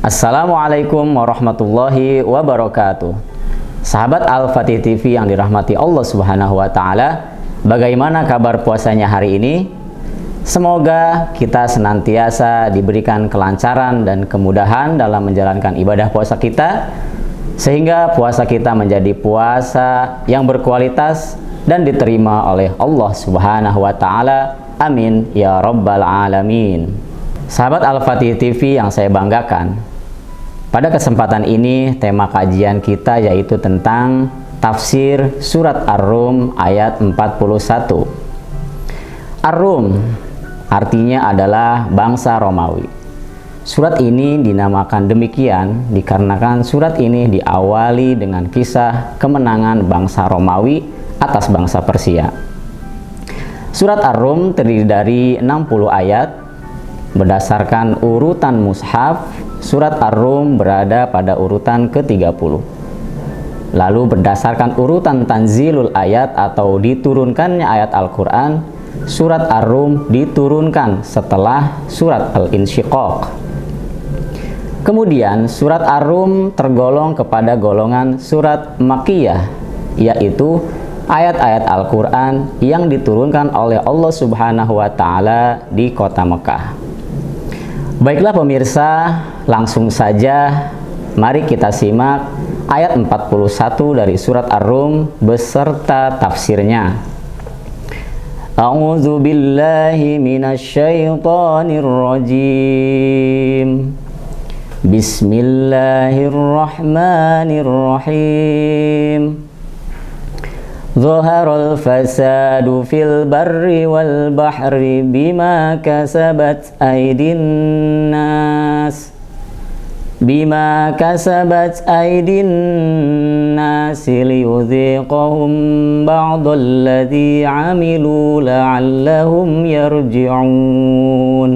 Assalamualaikum warahmatullahi wabarakatuh. Sahabat Al-Fatih TV yang dirahmati Allah Subhanahu wa Ta'ala, bagaimana kabar puasanya hari ini? Semoga kita senantiasa diberikan kelancaran dan kemudahan dalam menjalankan ibadah puasa kita, sehingga puasa kita menjadi puasa yang berkualitas dan diterima oleh Allah Subhanahu wa Ta'ala. Amin ya rabbal alamin. Sahabat Al-Fatih TV yang saya banggakan, pada kesempatan ini tema kajian kita yaitu tentang tafsir surat Ar-Rum ayat 41. Ar-Rum artinya adalah bangsa Romawi. Surat ini dinamakan demikian dikarenakan surat ini diawali dengan kisah kemenangan bangsa Romawi atas bangsa Persia. Surat Ar-Rum terdiri dari 60 ayat. Berdasarkan urutan mushaf, surat Ar-Rum berada pada urutan ke-30. Lalu berdasarkan urutan tanzilul ayat atau diturunkannya ayat Al-Quran, surat Ar-Rum diturunkan setelah surat Al-Insyiqaq. Kemudian surat Ar-Rum tergolong kepada golongan surat Makkiyah, yaitu ayat-ayat Al-Quran yang diturunkan oleh Allah Subhanahu wa Ta'ala di kota Mekah. Baiklah pemirsa, langsung saja mari kita simak ayat 41 dari surat Ar-Rum beserta tafsirnya. A'udzu billahi minasyaitonir rajim. Bismillahirrahmanirrahim. Zaharal fasadu fil barri wal bahri bima kasabat aydin nas liyudhiqahum ba'dalladhi 'amilu la'allahum yarji'un.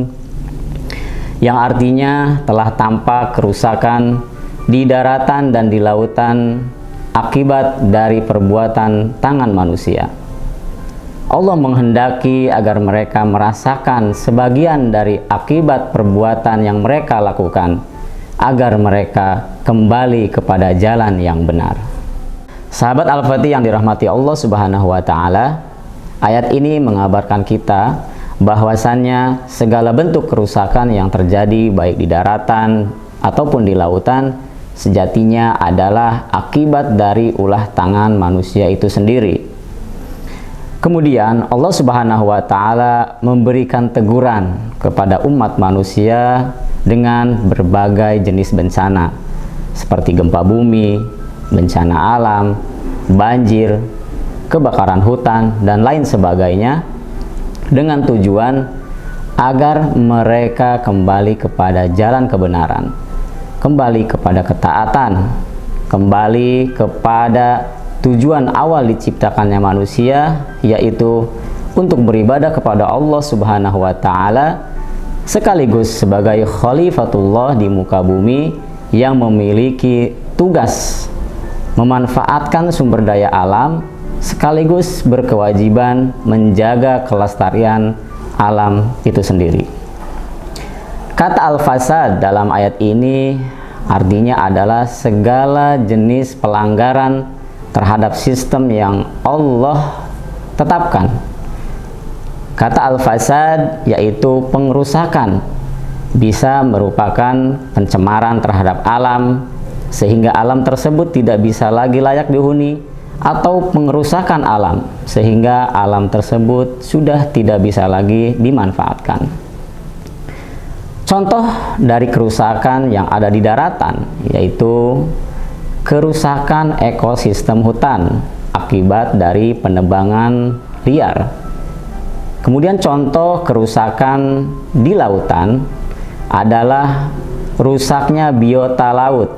Yang artinya telah tampak kerusakan di daratan dan di lautan akibat dari perbuatan tangan manusia. Allah menghendaki agar mereka merasakan sebagian dari akibat perbuatan yang mereka lakukan, agar mereka kembali kepada jalan yang benar. Sahabat Al-Fatih yang dirahmati Allah Subhanahu wa Ta'ala, ayat ini mengabarkan kita bahwasannya segala bentuk kerusakan yang terjadi baik di daratan ataupun di lautan sejatinya adalah akibat dari ulah tangan manusia itu sendiri. Kemudian Allah Subhanahu wa Ta'ala memberikan teguran kepada umat manusia dengan berbagai jenis bencana seperti gempa bumi, bencana alam, banjir, kebakaran hutan, dan lain sebagainya, dengan tujuan agar mereka kembali kepada jalan kebenaran, kembali kepada ketaatan, kembali kepada tujuan awal diciptakannya manusia, yaitu untuk beribadah kepada Allah Subhanahu wa Ta'ala sekaligus sebagai khalifatullah di muka bumi yang memiliki tugas memanfaatkan sumber daya alam sekaligus berkewajiban menjaga kelestarian alam itu sendiri. Kata al-fasad dalam ayat ini artinya adalah segala jenis pelanggaran terhadap sistem yang Allah tetapkan. Kata al-fasad yaitu pengerusakan, bisa merupakan pencemaran terhadap alam sehingga alam tersebut tidak bisa lagi layak dihuni, atau pengerusakan alam sehingga alam tersebut sudah tidak bisa lagi dimanfaatkan. Contoh dari kerusakan yang ada di daratan yaitu kerusakan ekosistem hutan akibat dari penebangan liar. Kemudian contoh kerusakan di lautan adalah rusaknya biota laut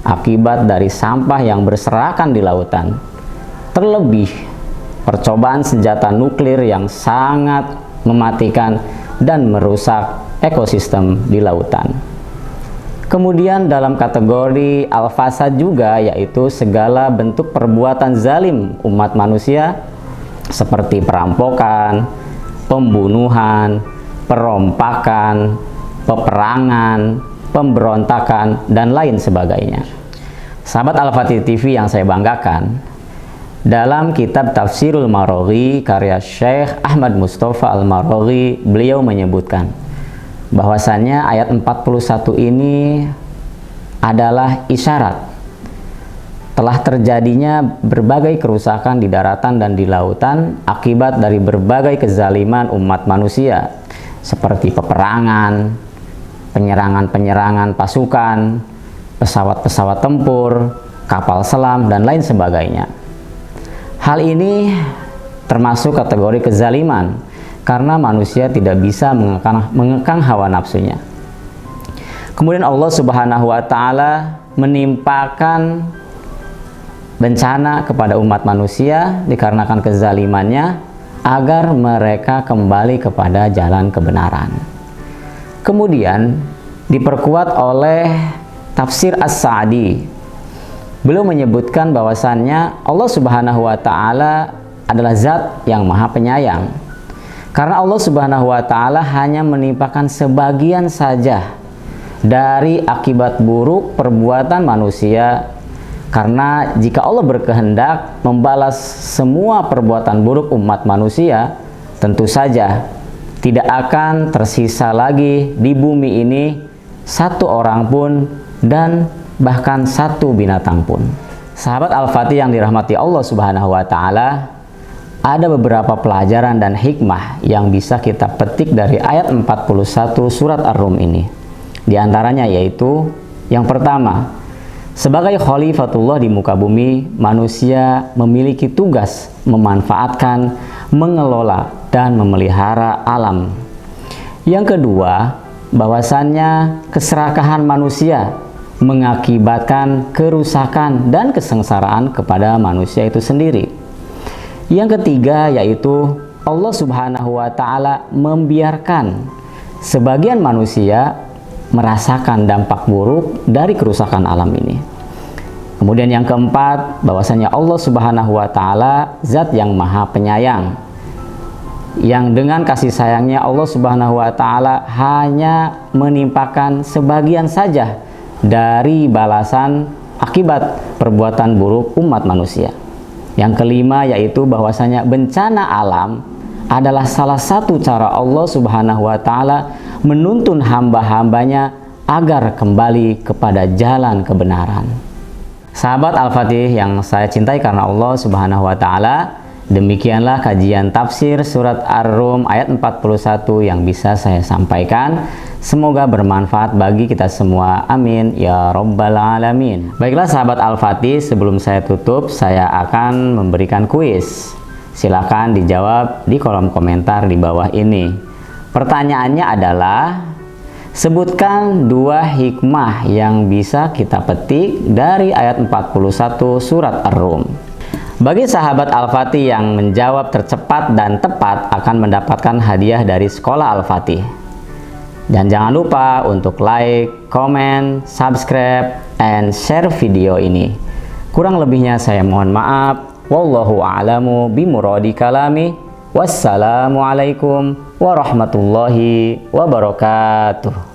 akibat dari sampah yang berserakan di lautan. Terlebih percobaan senjata nuklir yang sangat mematikan dan merusak ekosistem di lautan. Kemudian dalam kategori al-fasad juga, yaitu segala bentuk perbuatan zalim umat manusia seperti perampokan, pembunuhan, perompakan, peperangan, pemberontakan, dan lain sebagainya. Sahabat Al-Fatih TV yang saya banggakan, dalam kitab Tafsirul Maraghi karya Syekh Ahmad Mustafa Al-Maraghi, beliau menyebutkan bahwasannya ayat 41 ini adalah isyarat telah terjadinya berbagai kerusakan di daratan dan di lautan akibat dari berbagai kezaliman umat manusia, seperti peperangan, penyerangan-penyerangan pasukan, pesawat-pesawat tempur, kapal selam, dan lain sebagainya. Hal ini termasuk kategori kezaliman karena manusia tidak bisa mengekang hawa nafsunya. Kemudian Allah Subhanahu wa Ta'ala menimpakan bencana kepada umat manusia dikarenakan kezalimannya agar mereka kembali kepada jalan kebenaran. Kemudian diperkuat oleh tafsir As-Sa'di. Beliau menyebutkan bahwasannya Allah Subhanahu wa Ta'ala adalah zat yang maha penyayang. Karena Allah Subhanahu wa Ta'ala hanya menimpakan sebagian saja dari akibat buruk perbuatan manusia. Karena jika Allah berkehendak membalas semua perbuatan buruk umat manusia, tentu saja tidak akan tersisa lagi di bumi ini satu orang pun dan bahkan satu binatang pun. Sahabat Al-Fatih yang dirahmati Allah Subhanahu wa Ta'ala, ada beberapa pelajaran dan hikmah yang bisa kita petik dari ayat 41 surat Ar-Rum ini. Di antaranya yaitu yang pertama, sebagai khalifatullah di muka bumi, manusia memiliki tugas memanfaatkan, mengelola, dan memelihara alam. Yang kedua, bahwasannya keserakahan manusia mengakibatkan kerusakan dan kesengsaraan kepada manusia itu sendiri. Yang ketiga, yaitu Allah Subhanahu wa Ta'ala membiarkan sebagian manusia merasakan dampak buruk dari kerusakan alam ini. Kemudian yang keempat, bahwasanya Allah Subhanahu wa Ta'ala zat yang maha penyayang, yang dengan kasih sayangnya Allah Subhanahu wa Ta'ala hanya menimpakan sebagian saja dari balasan akibat perbuatan buruk umat manusia. Yang kelima, yaitu bahwasanya bencana alam adalah salah satu cara Allah Subhanahu wa Ta'ala menuntun hamba-hambanya agar kembali kepada jalan kebenaran. Sahabat Al-Fatih yang saya cintai karena Allah Subhanahu wa Ta'ala, demikianlah kajian tafsir surat Ar-Rum ayat 41 yang bisa saya sampaikan. Semoga bermanfaat bagi kita semua. Amin ya rabbal alamin. Baiklah sahabat Al-Fatih, sebelum saya tutup, saya akan memberikan kuis. Silakan dijawab di kolom komentar di bawah ini. Pertanyaannya adalah, sebutkan dua hikmah yang bisa kita petik dari ayat 41 surat Ar-Rum. Bagi sahabat Al-Fatih yang menjawab tercepat dan tepat akan mendapatkan hadiah dari Sekolah Al-Fatih. Dan jangan lupa untuk like, comment, subscribe, and share video ini. Kurang lebihnya saya mohon maaf. Wallahu a'lamu bimuradi kalami. Wassalamualaikum warahmatullahi wabarakatuh.